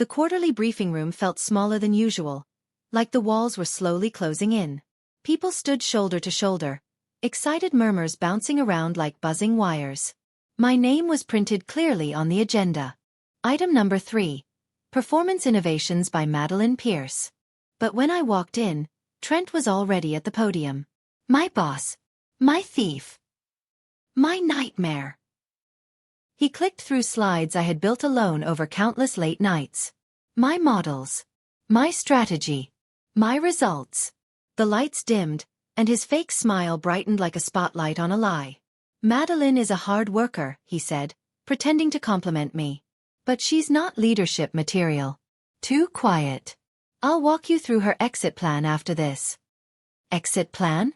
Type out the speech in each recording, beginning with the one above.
The quarterly briefing room felt smaller than usual, like the walls were slowly closing in. People stood shoulder to shoulder, excited murmurs bouncing around like buzzing wires. My name was printed clearly on the agenda. Item number 3. Performance Innovations by Madeline Pierce. But when I walked in, Trent was already at the podium. My boss. My thief. My nightmare. He clicked through slides I had built alone over countless late nights. My models. My strategy. My results. The lights dimmed, and his fake smile brightened like a spotlight on a lie. Madeline is a hard worker, he said, pretending to compliment me. But she's not leadership material. Too quiet. I'll walk you through her exit plan after this. Exit plan?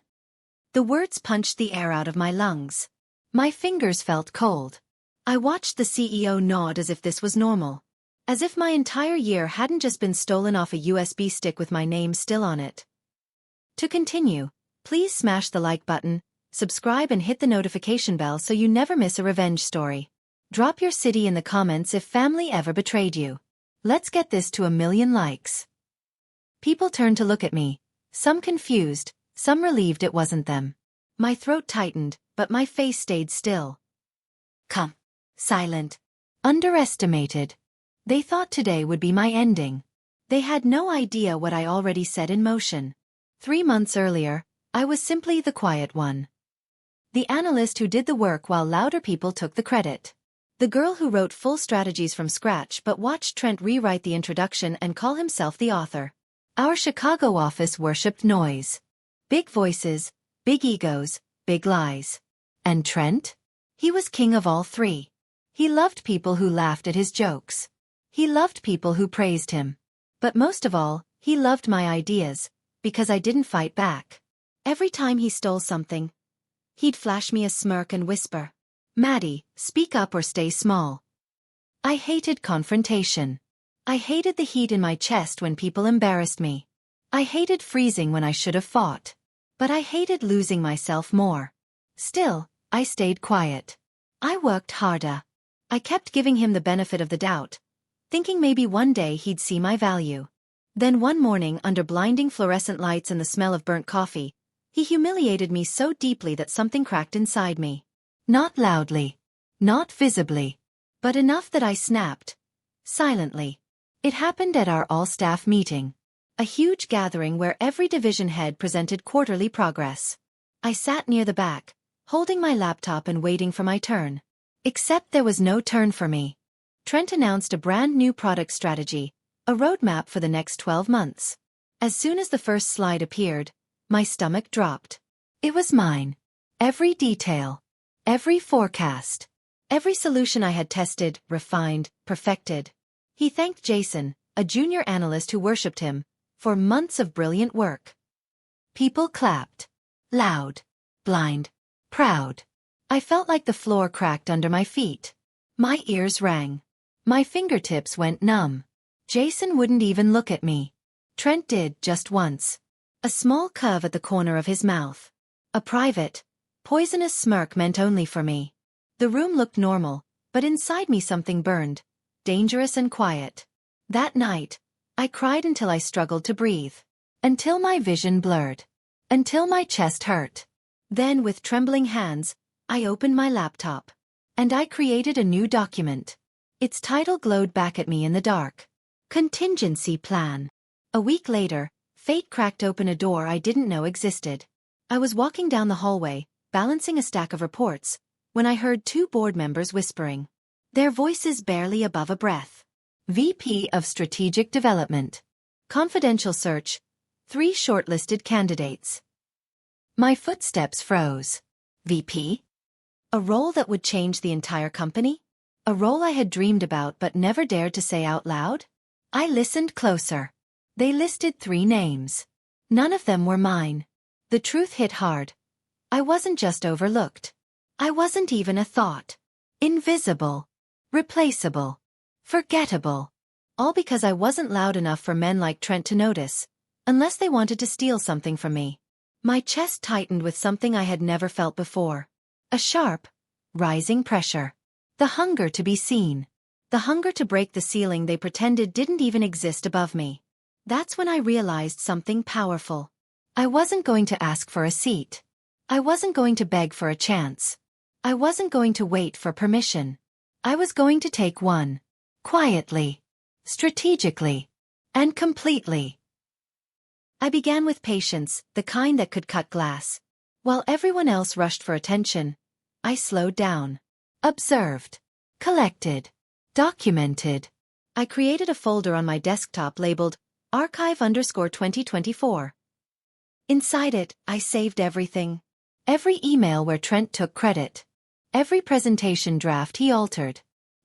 The words punched the air out of my lungs. My fingers felt cold. I watched the CEO nod as if this was normal. As if my entire year hadn't just been stolen off a USB stick with my name still on it. To continue, please smash the like button, subscribe and hit the notification bell so you never miss a revenge story. Drop your city in the comments if family ever betrayed you. Let's get this to 1 million likes. People turned to look at me, some confused, some relieved it wasn't them. My throat tightened, but my face stayed still. Come. Silent. Underestimated. They thought today would be my ending. They had no idea what I already set in motion. 3 months earlier, I was simply the quiet one. The analyst who did the work while louder people took the credit. The girl who wrote full strategies from scratch but watched Trent rewrite the introduction and call himself the author. Our Chicago office worshipped noise. Big voices, big egos, big lies. And Trent? He was king of all three. He loved people who laughed at his jokes. He loved people who praised him. But most of all, he loved my ideas, because I didn't fight back. Every time he stole something, he'd flash me a smirk and whisper, "Maddie, speak up or stay small." I hated confrontation. I hated the heat in my chest when people embarrassed me. I hated freezing when I should have fought. But I hated losing myself more. Still, I stayed quiet. I worked harder. I kept giving him the benefit of the doubt, thinking maybe one day he'd see my value. Then one morning, under blinding fluorescent lights and the smell of burnt coffee, he humiliated me so deeply that something cracked inside me. Not loudly. Not visibly. But enough that I snapped. Silently. It happened at our all-staff meeting. A huge gathering where every division head presented quarterly progress. I sat near the back, holding my laptop and waiting for my turn. Except there was no turn for me. Trent announced a brand new product strategy, a roadmap for the next 12 months. As soon as the first slide appeared, my stomach dropped. It was mine. Every detail. Every forecast. Every solution I had tested, refined, perfected. He thanked Jason, a junior analyst who worshipped him, for months of brilliant work. People clapped. Loud. Blind. Proud. I felt like the floor cracked under my feet. My ears rang. My fingertips went numb. Jason wouldn't even look at me. Trent did, just once. A small curve at the corner of his mouth. A private, poisonous smirk meant only for me. The room looked normal, but inside me something burned, dangerous and quiet. That night, I cried until I struggled to breathe. Until my vision blurred. Until my chest hurt. Then, with trembling hands, I opened my laptop. And I created a new document. Its title glowed back at me in the dark. Contingency Plan. A week later, fate cracked open a door I didn't know existed. I was walking down the hallway, balancing a stack of reports, when I heard 2 board members whispering. Their voices barely above a breath. VP of Strategic Development. Confidential search. 3 shortlisted candidates. My footsteps froze. VP? A role that would change the entire company? A role I had dreamed about but never dared to say out loud? I listened closer. They listed 3 names. None of them were mine. The truth hit hard. I wasn't just overlooked. I wasn't even a thought. Invisible. Replaceable. Forgettable. All because I wasn't loud enough for men like Trent to notice, unless they wanted to steal something from me. My chest tightened with something I had never felt before. A sharp, rising pressure. The hunger to be seen. The hunger to break the ceiling they pretended didn't even exist above me. That's when I realized something powerful. I wasn't going to ask for a seat. I wasn't going to beg for a chance. I wasn't going to wait for permission. I was going to take one. Quietly. Strategically. And completely. I began with patience, the kind that could cut glass. While everyone else rushed for attention, I slowed down. Observed. Collected. Documented. I created a folder on my desktop labeled Archive_2024. Inside it, I saved everything. Every email where Trent took credit. Every presentation draft he altered.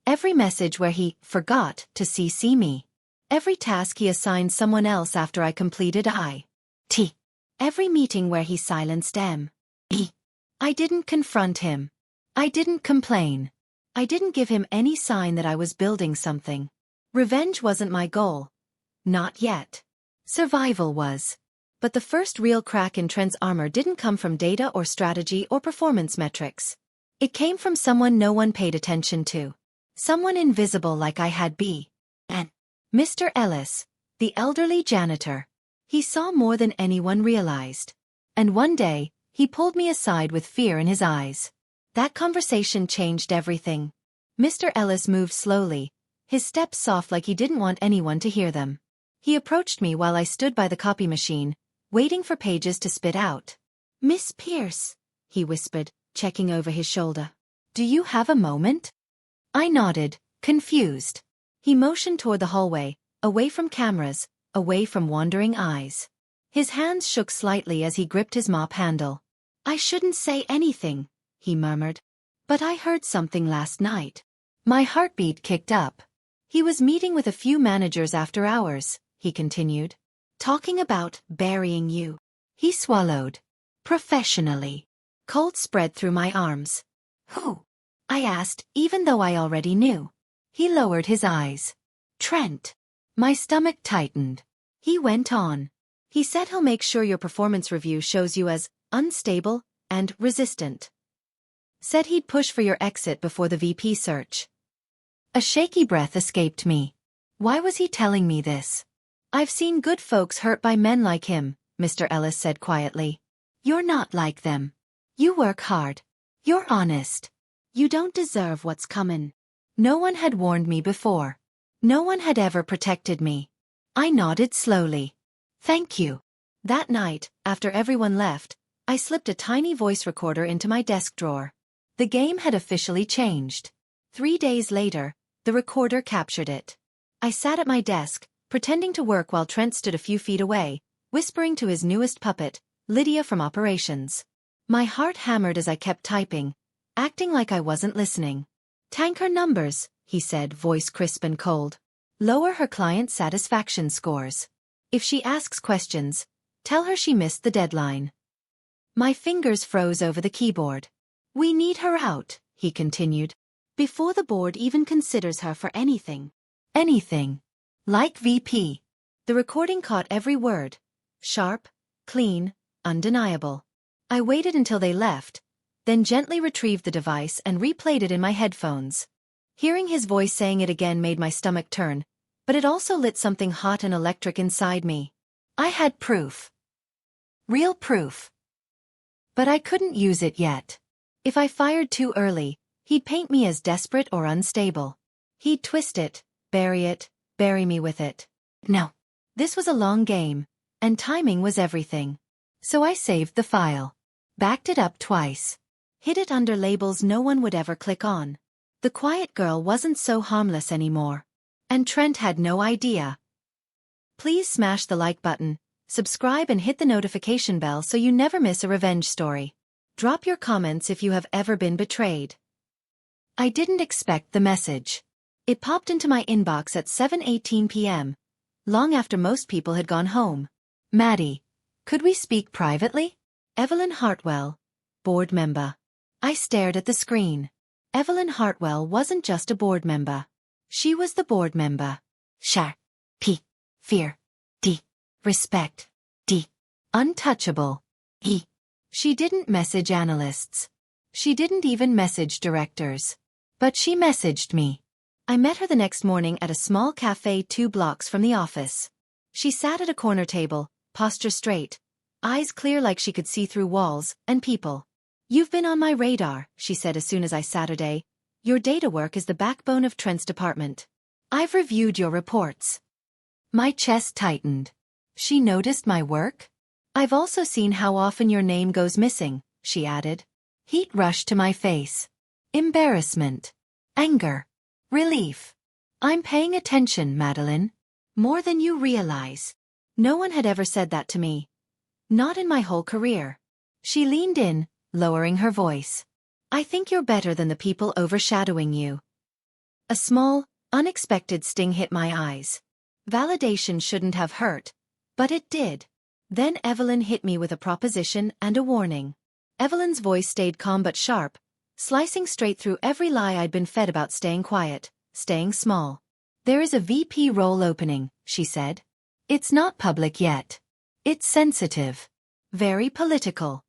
Every message where he forgot to CC me. Every task he assigned someone else after I completed IT. Every meeting where he silenced me. I didn't confront him. I didn't complain. I didn't give him any sign that I was building something. Revenge wasn't my goal. Not yet. Survival was. But the first real crack in Trent's armor didn't come from data or strategy or performance metrics. It came from someone no one paid attention to. Someone invisible like I had been. Mr. Ellis, the elderly janitor. He saw more than anyone realized. And one day, he pulled me aside with fear in his eyes. That conversation changed everything. Mr. Ellis moved slowly, his steps soft like he didn't want anyone to hear them. He approached me while I stood by the copy machine, waiting for pages to spit out. "Miss Pierce," he whispered, checking over his shoulder. "Do you have a moment?" I nodded, confused. He motioned toward the hallway, away from cameras, away from wandering eyes. His hands shook slightly as he gripped his mop handle. "I shouldn't say anything," he murmured. "But I heard something last night." My heartbeat kicked up. "He was meeting with a few managers after hours," he continued. "Talking about burying you." He swallowed. "Professionally." Cold spread through my arms. "Who?" I asked, even though I already knew. He lowered his eyes. "Trent." My stomach tightened. He went on. "He said he'll make sure your performance review shows you as unstable and resistant. Said he'd push for your exit before the VP search." A shaky breath escaped me. Why was he telling me this? "I've seen good folks hurt by men like him," Mr. Ellis said quietly. "You're not like them. You work hard. You're honest. You don't deserve what's comin'." No one had warned me before. No one had ever protected me. I nodded slowly. "Thank you." That night, after everyone left, I slipped a tiny voice recorder into my desk drawer. The game had officially changed. 3 days later, the recorder captured it. I sat at my desk, pretending to work while Trent stood a few feet away, whispering to his newest puppet, Lydia from operations. My heart hammered as I kept typing, acting like I wasn't listening. "Tank her numbers," he said, voice crisp and cold. "Lower her client satisfaction scores. If she asks questions, tell her she missed the deadline." My fingers froze over the keyboard. "We need her out," he continued, "before the board even considers her for anything." Anything. Like VP. The recording caught every word. Sharp, clean, undeniable. I waited until they left, then gently retrieved the device and replayed it in my headphones. Hearing his voice saying it again made my stomach turn, but it also lit something hot and electric inside me. I had proof. Real proof. But I couldn't use it yet. If I fired too early, he'd paint me as desperate or unstable. He'd twist it, bury me with it. No. This was a long game, and timing was everything. So I saved the file. Backed it up twice. Hid it under labels no one would ever click on. The quiet girl wasn't so harmless anymore. And Trent had no idea. Please smash the like button, subscribe and hit the notification bell so you never miss a revenge story. Drop your comments if you have ever been betrayed. I didn't expect the message. It popped into my inbox at 7:18 p.m., long after most people had gone home. "Maddie, could we speak privately?" Evelyn Hartwell, board member. I stared at the screen. Evelyn Hartwell wasn't just a board member. She was the board member. P. Fear. D. Respect. D. Untouchable. E. She didn't message analysts. She didn't even message directors. But she messaged me. I met her the next morning at a small cafe 2 blocks from the office. She sat at a corner table, posture straight, eyes clear like she could see through walls and people. "You've been on my radar," she said as soon as I sat her down. "Your data work is the backbone of Trent's department. I've reviewed your reports." My chest tightened. She noticed my work? "I've also seen how often your name goes missing," she added. Heat rushed to my face. Embarrassment. Anger. Relief. "I'm paying attention, Madeline. More than you realize." No one had ever said that to me. Not in my whole career. She leaned in, lowering her voice. "I think you're better than the people overshadowing you." A small, unexpected sting hit my eyes. Validation shouldn't have hurt, but it did. Then Evelyn hit me with a proposition and a warning. Evelyn's voice stayed calm but sharp, slicing straight through every lie I'd been fed about staying quiet, staying small. "There is a VP role opening," she said. "It's not public yet. It's sensitive. Very political."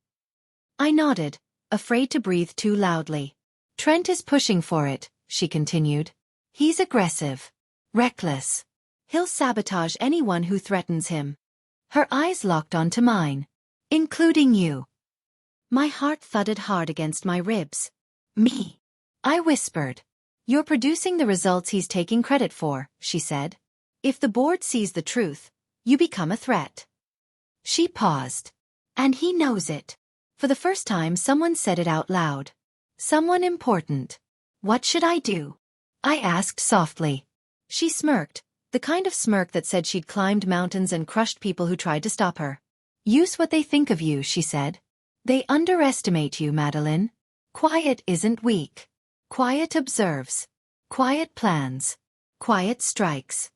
I nodded, afraid to breathe too loudly. "Trent is pushing for it," she continued. "He's aggressive. Reckless. He'll sabotage anyone who threatens him." Her eyes locked onto mine. "Including you." My heart thudded hard against my ribs. "Me?" I whispered. "You're producing the results he's taking credit for," she said. "If the board sees the truth, you become a threat." She paused. "And he knows it." For the first time someone said it out loud. Someone important. "What should I do?" I asked softly. She smirked, the kind of smirk that said she'd climbed mountains and crushed people who tried to stop her. "Use what they think of you," she said. "They underestimate you, Madeline. Quiet isn't weak. Quiet observes. Quiet plans. Quiet strikes."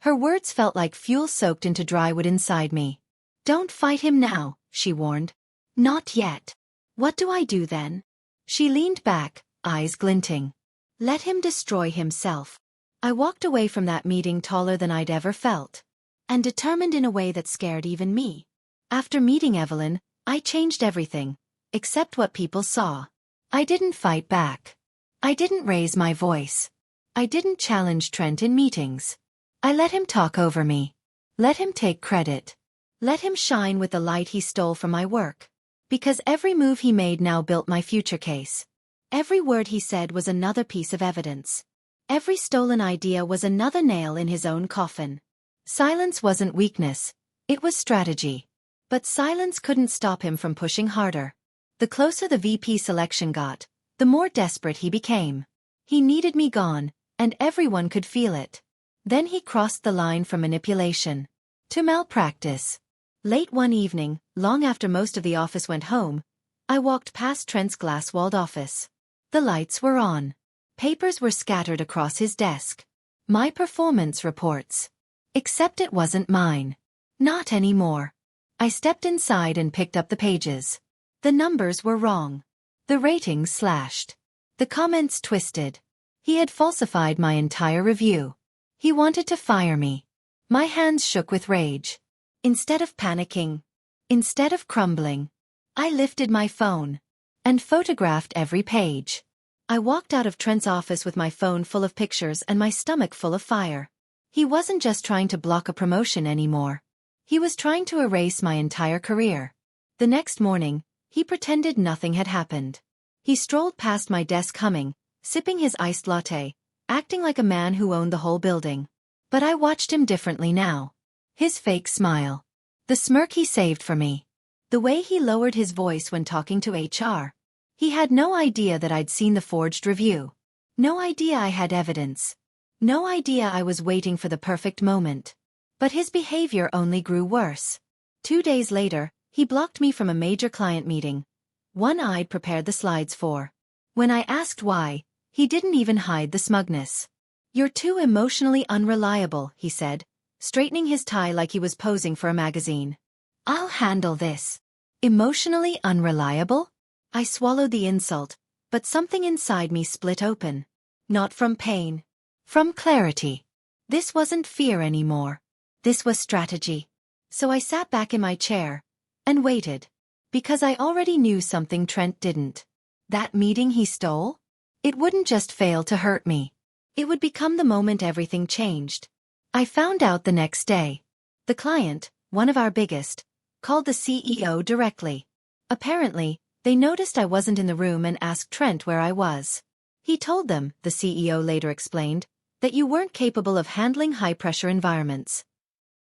Her words felt like fuel soaked into dry wood inside me. "Don't fight him now," she warned. "Not yet." "What do I do then?" She leaned back, eyes glinting. "Let him destroy himself." I walked away from that meeting taller than I'd ever felt. And determined in a way that scared even me. After meeting Evelyn, I changed everything, except what people saw. I didn't fight back. I didn't raise my voice. I didn't challenge Trent in meetings. I let him talk over me. Let him take credit. Let him shine with the light he stole from my work. Because every move he made now built my future case. Every word he said was another piece of evidence. Every stolen idea was another nail in his own coffin. Silence wasn't weakness, it was strategy. But silence couldn't stop him from pushing harder. The closer the VP selection got, the more desperate he became. He needed me gone, and everyone could feel it. Then he crossed the line from manipulation to malpractice. Late one evening, long after most of the office went home, I walked past Trent's glass-walled office. The lights were on. Papers were scattered across his desk. My performance reports. Except it wasn't mine. Not anymore. I stepped inside and picked up the pages. The numbers were wrong. The ratings slashed. The comments twisted. He had falsified my entire review. He wanted to fire me. My hands shook with rage. Instead of panicking, instead of crumbling, I lifted my phone and photographed every page. I walked out of Trent's office with my phone full of pictures and my stomach full of fire. He wasn't just trying to block a promotion anymore. He was trying to erase my entire career. The next morning, he pretended nothing had happened. He strolled past my desk humming, sipping his iced latte, acting like a man who owned the whole building. But I watched him differently now. His fake smile. The smirk he saved for me. The way he lowered his voice when talking to HR. He had no idea that I'd seen the forged review. No idea I had evidence. No idea I was waiting for the perfect moment. But his behavior only grew worse. 2 days later, he blocked me from a major client meeting. One I'd prepared the slides for. When I asked why, he didn't even hide the smugness. "You're too emotionally unreliable," he said, straightening his tie like he was posing for a magazine. "I'll handle this." Emotionally unreliable? I swallowed the insult, but something inside me split open. Not from pain. From clarity. This wasn't fear anymore. This was strategy. So I sat back in my chair and waited. Because I already knew something Trent didn't. That meeting he stole? It wouldn't just fail to hurt me. It would become the moment everything changed. I found out the next day. The client, one of our biggest, called the CEO directly. Apparently, they noticed I wasn't in the room and asked Trent where I was. He told them, the CEO later explained, that you weren't capable of handling high-pressure environments.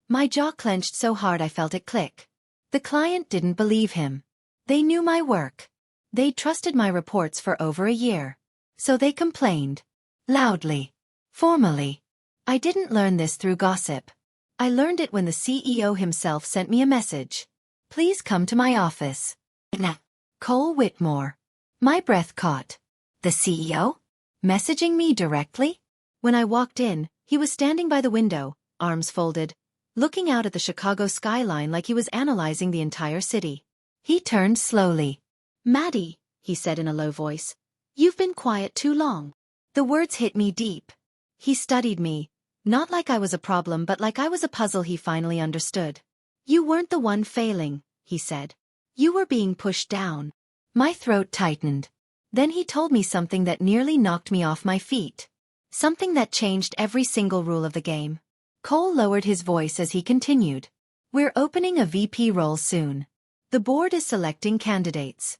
My jaw clenched so hard I felt it click. The client didn't believe him. They knew my work. They'd trusted my reports for over a year. So they complained. Loudly. Formally. I didn't learn this through gossip. I learned it when the CEO himself sent me a message. Please come to my office. Nah. Cole Whitmore. My breath caught. The CEO? Messaging me directly? When I walked in, he was standing by the window, arms folded, looking out at the Chicago skyline like he was analyzing the entire city. He turned slowly. Maddie, he said in a low voice, you've been quiet too long. The words hit me deep. He studied me, not like I was a problem but like I was a puzzle he finally understood. You weren't the one failing, he said. You were being pushed down. My throat tightened. Then he told me something that nearly knocked me off my feet. Something that changed every single rule of the game. Cole lowered his voice as he continued. We're opening a VP role soon. The board is selecting candidates.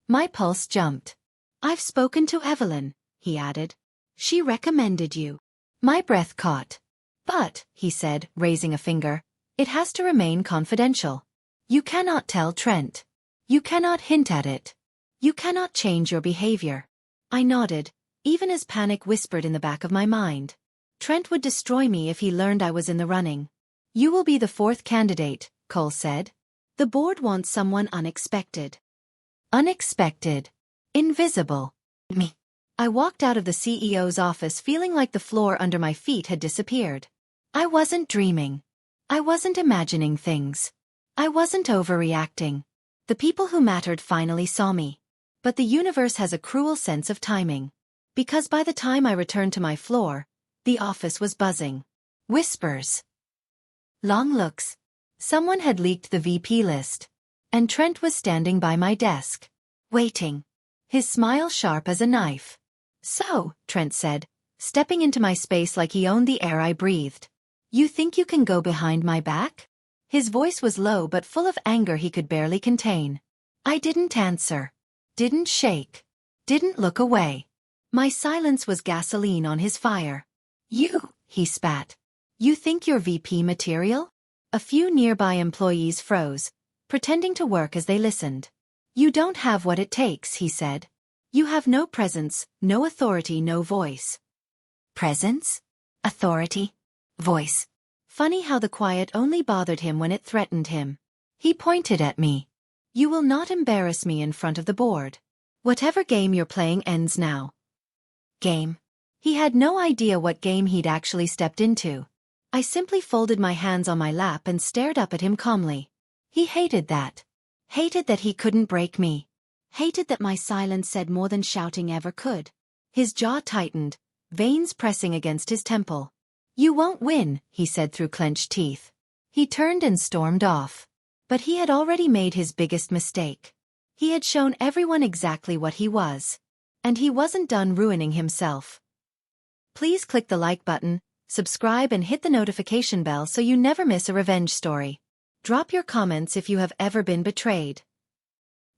My pulse jumped. I've spoken to Evelyn, he added. She recommended you. My breath caught. But, he said, raising a finger, it has to remain confidential. You cannot tell Trent. You cannot hint at it. You cannot change your behavior. I nodded, even as panic whispered in the back of my mind. Trent would destroy me if he learned I was in the running. You will be the fourth candidate, Cole said. The board wants someone unexpected. Unexpected. Invisible. Me. I walked out of the CEO's office feeling like the floor under my feet had disappeared. I wasn't dreaming. I wasn't imagining things. I wasn't overreacting. The people who mattered finally saw me. But the universe has a cruel sense of timing. Because by the time I returned to my floor, the office was buzzing. Whispers. Long looks. Someone had leaked the VP list. And Trent was standing by my desk. Waiting. His smile sharp as a knife. So, Trent said, stepping into my space like he owned the air I breathed. You think you can go behind my back? His voice was low but full of anger he could barely contain. I didn't answer. Didn't shake. Didn't look away. My silence was gasoline on his fire. You, he spat. You think you're VP material? A few nearby employees froze, pretending to work as they listened. You don't have what it takes, he said. You have no presence, no authority, no voice. Presence? Authority? Voice. Funny how the quiet only bothered him when it threatened him. He pointed at me. You will not embarrass me in front of the board. Whatever game you're playing ends now. Game. He had no idea what game he'd actually stepped into. I simply folded my hands on my lap and stared up at him calmly. He hated that. Hated that he couldn't break me. Hated that my silence said more than shouting ever could. His jaw tightened, veins pressing against his temple. You won't win, he said through clenched teeth. He turned and stormed off. But he had already made his biggest mistake. He had shown everyone exactly what he was. And he wasn't done ruining himself. Please click the like button, subscribe and hit the notification bell so you never miss a revenge story. Drop your comments if you have ever been betrayed.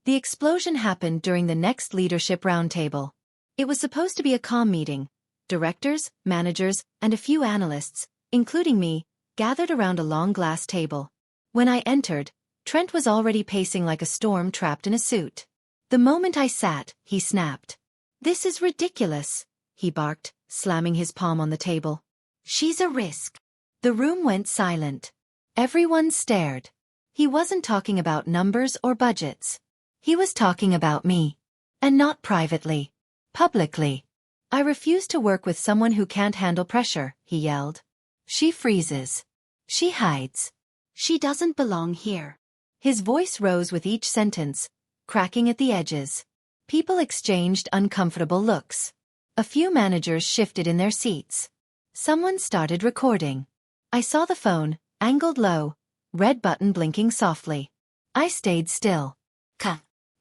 The explosion happened during the next leadership roundtable. It was supposed to be a calm meeting. Directors, managers, and a few analysts, including me, gathered around a long glass table. When I entered, Trent was already pacing like a storm trapped in a suit. The moment I sat, he snapped. This is ridiculous, he barked, slamming his palm on the table. She's a risk. The room went silent. Everyone stared. He wasn't talking about numbers or budgets. He was talking about me. And not privately. Publicly. I refuse to work with someone who can't handle pressure, he yelled. She freezes. She hides. She doesn't belong here. His voice rose with each sentence, cracking at the edges. People exchanged uncomfortable looks. A few managers shifted in their seats. Someone started recording. I saw the phone, angled low, red button blinking softly. I stayed still.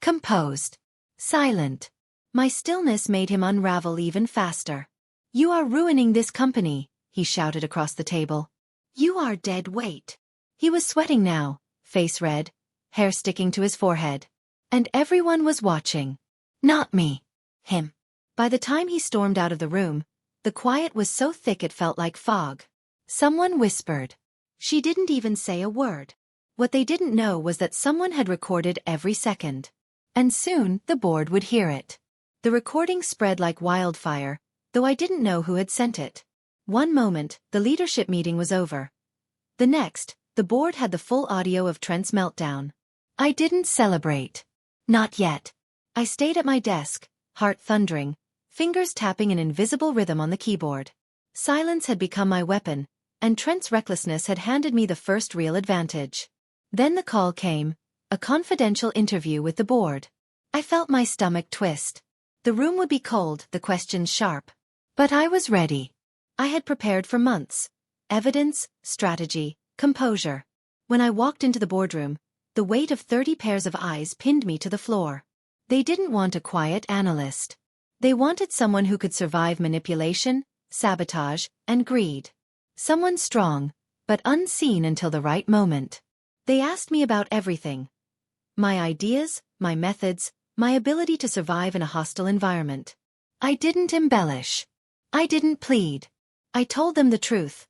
Composed. Silent. My stillness made him unravel even faster. "You are ruining this company," he shouted across the table. "You are dead weight." He was sweating now, face red, hair sticking to his forehead. And everyone was watching. Not me. Him. By the time he stormed out of the room, the quiet was so thick it felt like fog. Someone whispered. She didn't even say a word. What they didn't know was that someone had recorded every second. And soon, the board would hear it. The recording spread like wildfire, though I didn't know who had sent it. One moment, the leadership meeting was over. The next, the board had the full audio of Trent's meltdown. I didn't celebrate. Not yet. I stayed at my desk, heart thundering, fingers tapping an invisible rhythm on the keyboard. Silence had become my weapon, and Trent's recklessness had handed me the first real advantage. Then the call came, a confidential interview with the board. I felt my stomach twist. The room would be cold, the questions sharp. But I was ready. I had prepared for months. Evidence, strategy, composure. When I walked into the boardroom, the weight of 30 pairs of eyes pinned me to the floor. They didn't want a quiet analyst. They wanted someone who could survive manipulation, sabotage, and greed. Someone strong, but unseen until the right moment. They asked me about everything. My ideas, my methods, my ability to survive in a hostile environment. I didn't embellish. I didn't plead. I told them the truth.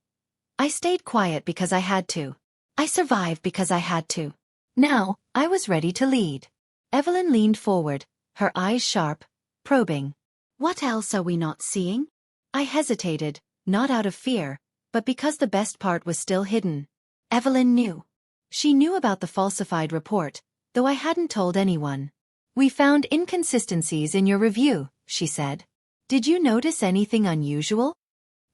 I stayed quiet because I had to. I survived because I had to. Now, I was ready to lead. Evelyn leaned forward, her eyes sharp, probing. What else are we not seeing? I hesitated, not out of fear, but because the best part was still hidden. Evelyn knew. She knew about the falsified report, though I hadn't told anyone. We found inconsistencies in your review, she said. Did you notice anything unusual?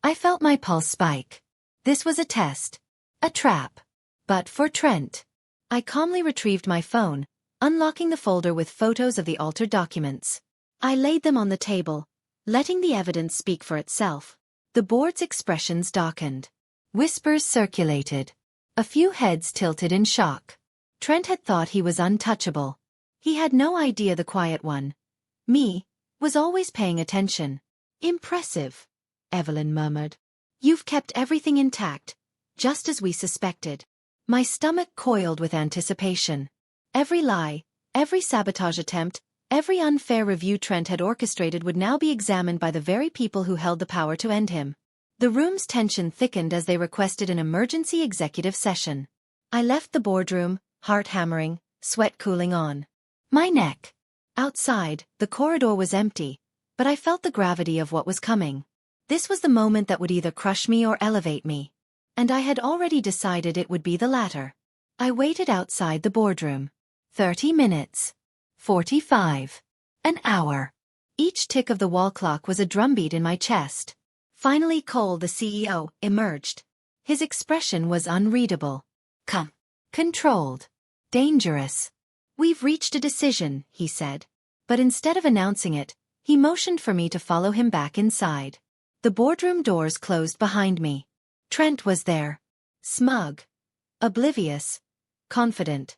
I felt my pulse spike. This was a test. A trap. But for Trent. I calmly retrieved my phone, unlocking the folder with photos of the altered documents. I laid them on the table, letting the evidence speak for itself. The board's expressions darkened. Whispers circulated. A few heads tilted in shock. Trent had thought he was untouchable. He had no idea the quiet one, me, was always paying attention. Impressive, Evelyn murmured. You've kept everything intact, just as we suspected. My stomach coiled with anticipation. Every lie, every sabotage attempt, every unfair review Trent had orchestrated would now be examined by the very people who held the power to end him. The room's tension thickened as they requested an emergency executive session. I left the boardroom, heart hammering, sweat cooling on my neck. Outside, the corridor was empty, but I felt the gravity of what was coming. This was the moment that would either crush me or elevate me. And I had already decided it would be the latter. I waited outside the boardroom. 30 minutes. 45. An hour. Each tick of the wall clock was a drumbeat in my chest. Finally Cole, the CEO, emerged. His expression was unreadable. Calm. Controlled. Dangerous. We've reached a decision, he said. But instead of announcing it, he motioned for me to follow him back inside. The boardroom doors closed behind me. Trent was there. Smug. Oblivious. Confident.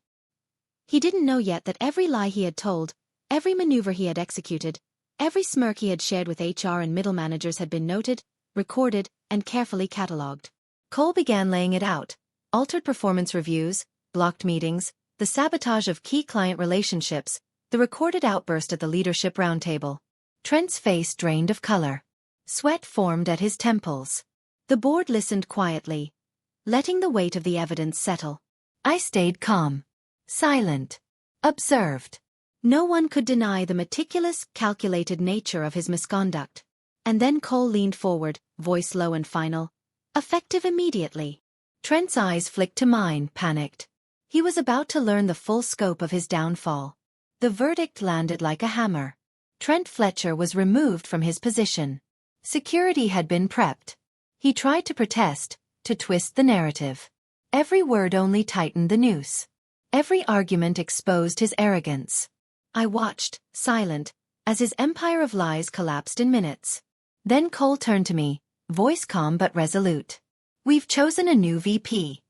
He didn't know yet that every lie he had told, every maneuver he had executed, every smirk he had shared with HR and middle managers had been noted, recorded, and carefully catalogued. Cole began laying it out. Altered performance reviews, blocked meetings, the sabotage of key client relationships, the recorded outburst at the leadership roundtable. Trent's face drained of color. Sweat formed at his temples. The board listened quietly, letting the weight of the evidence settle. I stayed calm. Silent. Observed. No one could deny the meticulous, calculated nature of his misconduct. And then Cole leaned forward, voice low and final. Effective immediately. Trent's eyes flicked to mine, panicked. He was about to learn the full scope of his downfall. The verdict landed like a hammer. Trent Fletcher was removed from his position. Security had been prepped. He tried to protest, to twist the narrative. Every word only tightened the noose. Every argument exposed his arrogance. I watched, silent, as his empire of lies collapsed in minutes. Then Cole turned to me, voice calm but resolute. We've chosen a new VP.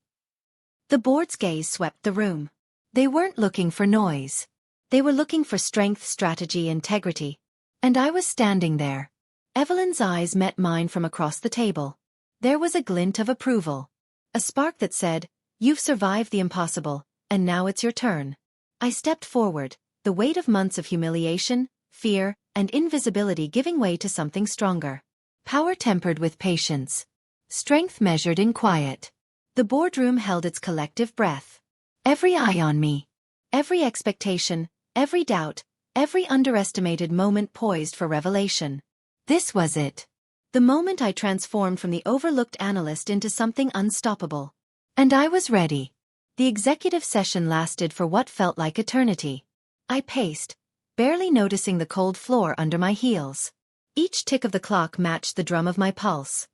The board's gaze swept the room. They weren't looking for noise. They were looking for strength, strategy, integrity. And I was standing there. Evelyn's eyes met mine from across the table. There was a glint of approval. A spark that said, "You've survived the impossible, and now it's your turn." I stepped forward, the weight of months of humiliation, fear, and invisibility giving way to something stronger. Power tempered with patience. Strength measured in quiet. The boardroom held its collective breath. Every eye on me. Every expectation, every doubt, every underestimated moment poised for revelation. This was it. The moment I transformed from the overlooked analyst into something unstoppable. And I was ready. The executive session lasted for what felt like eternity. I paced, barely noticing the cold floor under my heels. Each tick of the clock matched the drum of my pulse.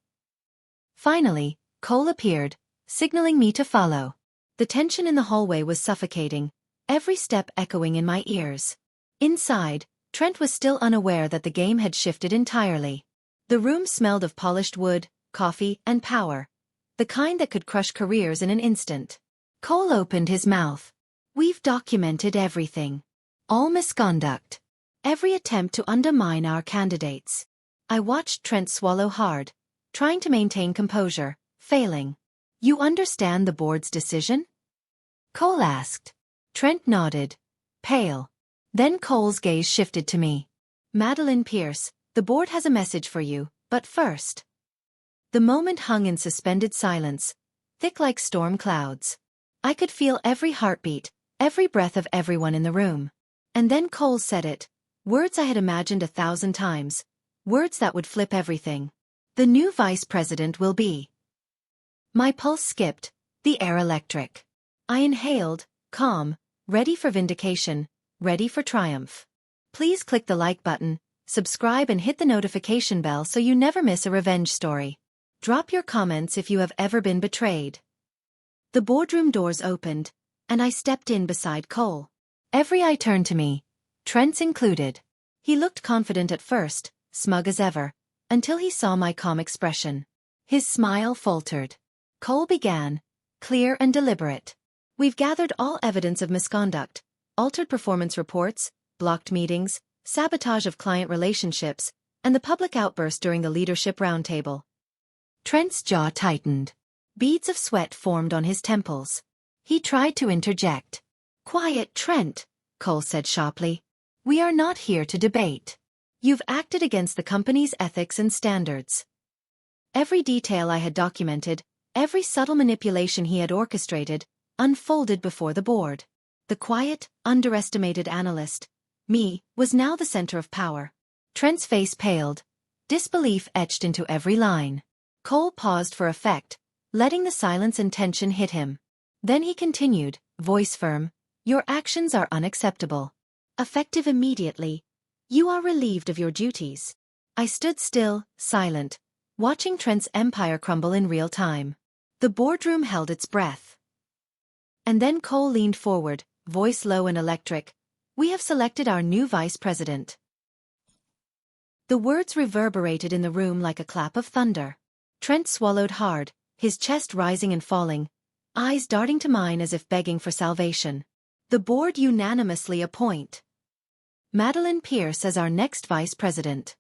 Finally, Cole appeared, signaling me to follow. The tension in the hallway was suffocating, every step echoing in my ears. Inside, Trent was still unaware that the game had shifted entirely. The room smelled of polished wood, coffee, and power, the kind that could crush careers in an instant. Cole opened his mouth. "We've documented everything. All misconduct. Every attempt to undermine our candidates." I watched Trent swallow hard, trying to maintain composure, failing. "You understand the board's decision?" Cole asked. Trent nodded, pale. Then Cole's gaze shifted to me. "Madeline Pierce, the board has a message for you, but first." The moment hung in suspended silence, thick like storm clouds. I could feel every heartbeat, every breath of everyone in the room. And then Cole said it, words I had imagined 1,000 times, words that would flip everything. "The new vice president will be." My pulse skipped, the air electric. I inhaled, calm, ready for vindication, ready for triumph. Please click the like button, subscribe and hit the notification bell so you never miss a revenge story. Drop your comments if you have ever been betrayed. The boardroom doors opened, and I stepped in beside Cole. Every eye turned to me, Trent's included. He looked confident at first, smug as ever, until he saw my calm expression. His smile faltered. Cole began, clear and deliberate. "We've gathered all evidence of misconduct, altered performance reports, blocked meetings, sabotage of client relationships, and the public outburst during the leadership roundtable." Trent's jaw tightened. Beads of sweat formed on his temples. He tried to interject. "Quiet, Trent," Cole said sharply. "We are not here to debate. You've acted against the company's ethics and standards." Every detail I had documented, every subtle manipulation he had orchestrated, unfolded before the board. The quiet, underestimated analyst, me, was now the center of power. Trent's face paled, disbelief etched into every line. Cole paused for effect, letting the silence and tension hit him. Then he continued, voice firm, "Your actions are unacceptable. Effective immediately. You are relieved of your duties." I stood still, silent, watching Trent's empire crumble in real time. The boardroom held its breath. And then Cole leaned forward, voice low and electric. "We have selected our new vice president." The words reverberated in the room like a clap of thunder. Trent swallowed hard, his chest rising and falling, eyes darting to mine as if begging for salvation. "The board unanimously appoint Madeline Pierce as our next vice president."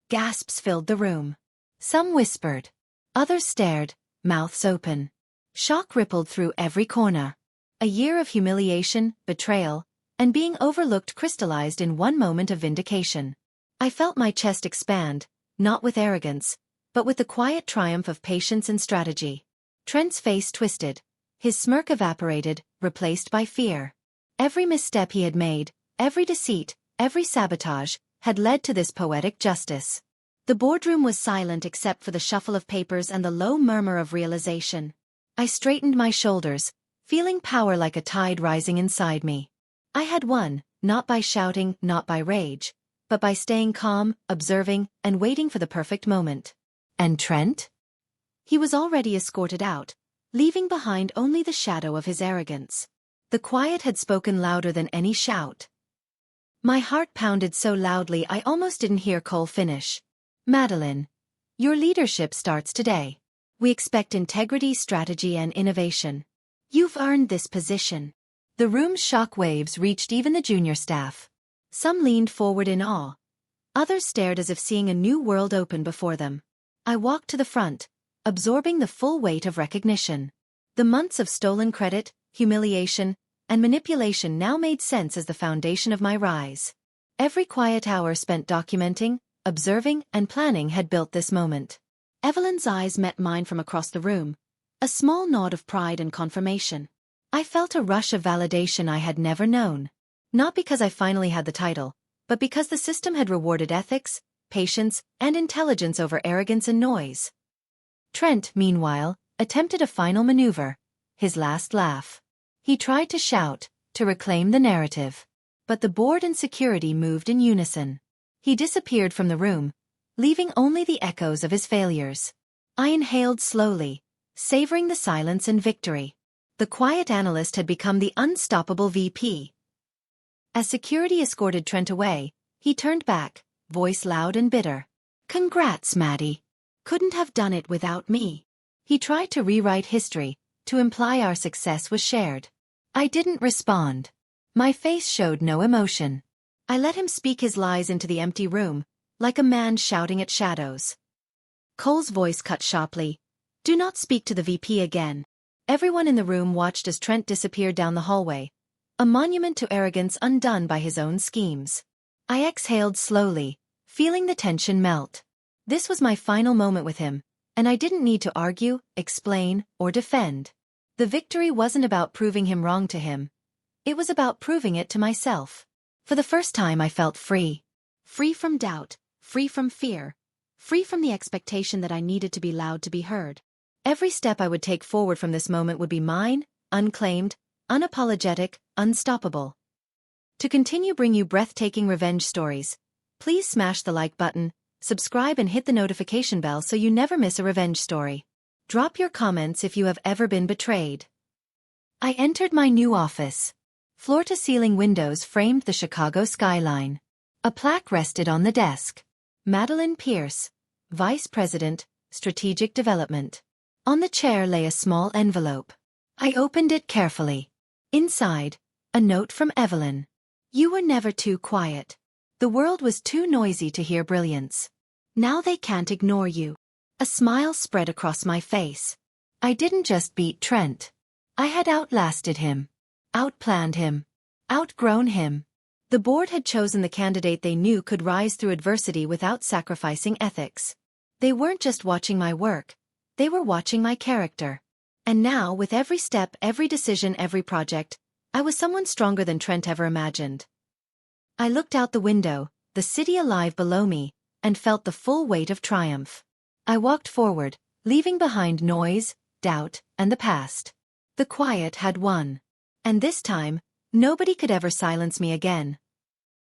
Gasps filled the room. Some whispered. Others stared, mouths open. Shock rippled through every corner. A year of humiliation, betrayal, and being overlooked crystallized in one moment of vindication. I felt my chest expand, not with arrogance, but with the quiet triumph of patience and strategy. Trent's face twisted. His smirk evaporated, replaced by fear. Every misstep he had made, every deceit, every sabotage, had led to this poetic justice. The boardroom was silent except for the shuffle of papers and the low murmur of realization. I straightened my shoulders, feeling power like a tide rising inside me. I had won, not by shouting, not by rage, but by staying calm, observing, and waiting for the perfect moment. And Trent? He was already escorted out, leaving behind only the shadow of his arrogance. The quiet had spoken louder than any shout. My heart pounded so loudly I almost didn't hear Cole finish. "Madeline, your leadership starts today. We expect integrity, strategy, and innovation. You've earned this position." The room's shock waves reached even the junior staff. Some leaned forward in awe, Others stared as if seeing a new world open before them. I walked to the front, absorbing the full weight of recognition. The months of stolen credit, humiliation, and manipulation now made sense as the foundation of my rise. Every quiet hour spent documenting, observing, and planning had built this moment. Evelyn's eyes met mine from across the room, a small nod of pride and confirmation. I felt a rush of validation I had never known. Not because I finally had the title, but because the system had rewarded ethics, patience, and intelligence over arrogance and noise. Trent, meanwhile, attempted a final maneuver, his last laugh. He tried to shout, to reclaim the narrative. But the board and security moved in unison. He disappeared from the room, leaving only the echoes of his failures. I inhaled slowly, savoring the silence and victory. The quiet analyst had become the unstoppable VP. As security escorted Trent away, he turned back, voice loud and bitter. "Congrats, Maddie. Couldn't have done it without me." He tried to rewrite history, to imply our success was shared. I didn't respond. My face showed no emotion. I let him speak his lies into the empty room, like a man shouting at shadows. Cole's voice cut sharply. "Do not speak to the VP again." Everyone in the room watched as Trent disappeared down the hallway, a monument to arrogance undone by his own schemes. I exhaled slowly, feeling the tension melt. This was my final moment with him, and I didn't need to argue, explain, or defend. The victory wasn't about proving him wrong to him. It was about proving it to myself. For the first time I felt free. Free from doubt, free from fear, free from the expectation that I needed to be loud to be heard. Every step I would take forward from this moment would be mine, unclaimed, unapologetic, unstoppable. To continue bring you breathtaking revenge stories, please smash the like button, subscribe and hit the notification bell so you never miss a revenge story. Drop your comments if you have ever been betrayed. I entered my new office. Floor-to-ceiling windows framed the Chicago skyline. A plaque rested on the desk. Madeline Pierce, Vice President, Strategic Development. On the chair lay a small envelope. I opened it carefully. Inside, a note from Evelyn. "You were never too quiet. The world was too noisy to hear brilliance. Now they can't ignore you." A smile spread across my face. I didn't just beat Trent. I had outlasted him. Outplanned him. Outgrown him. The board had chosen the candidate they knew could rise through adversity without sacrificing ethics. They weren't just watching my work. They were watching my character. And now, with every step, every decision, every project, I was someone stronger than Trent ever imagined. I looked out the window, the city alive below me, and felt the full weight of triumph. I walked forward, leaving behind noise, doubt, and the past. The quiet had won. And this time, nobody could ever silence me again.